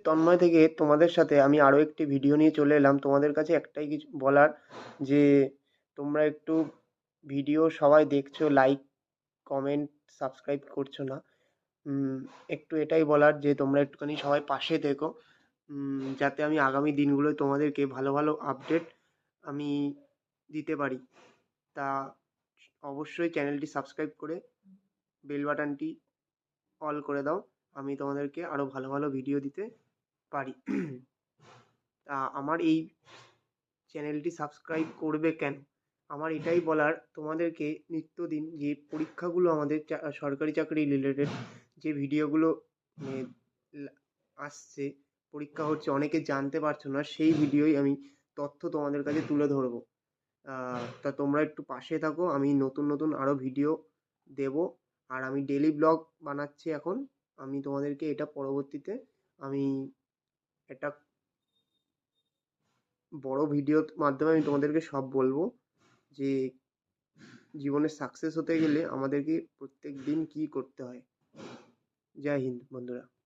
তন্ময় থেকে তোমাদের সাথে আমি আরও একটি ভিডিও নিয়ে চলে এলাম। তোমাদের কাছে একটাই কিছু বলার, যে তোমরা একটু ভিডিও সবাই দেখছো, লাইক, কমেন্ট, সাবস্ক্রাইব করছো না। একটু এটাই বলার যে তোমরা একটুখানি সবাই পাশে থেকো, যাতে আমি আগামী দিনগুলোয় তোমাদেরকে ভালো ভালো আপডেট আমি দিতে পারি। তা অবশ্যই চ্যানেলটি সাবস্ক্রাইব করে বেল বাটনটি অল করে দাও, আমি তোমাদেরকে আরও ভালো ভালো ভিডিও দিতে পারি। তা আমার এই চ্যানেলটি সাবস্ক্রাইব করবে কেন, আমার এটাই বলার তোমাদেরকে, নিত্যদিন যে পরীক্ষাগুলো আমাদের সরকারি চাকরি রিলেটেড যে ভিডিওগুলো মানে আসছে, পরীক্ষা হচ্ছে, অনেকে জানতে পারছো না, সেই ভিডিওই আমি তথ্য তোমাদের কাছে তুলে ধরবো। তা তোমরা একটু পাশে থাকো, আমি নতুন নতুন আরও ভিডিও দেব। আর আমি ডেলি ব্লগ বানাচ্ছি এখন। আমি তোমাদেরকে এটা পরবর্তীতে আমি একটা বড় ভিডিওর মাধ্যমে আমি তোমাদেরকে সব বলবো, যে জীবনে সাকসেস হতে গেলে আমাদেরকে প্রত্যেক দিন কী করতে হয়। জয় হিন্দ বন্ধুরা।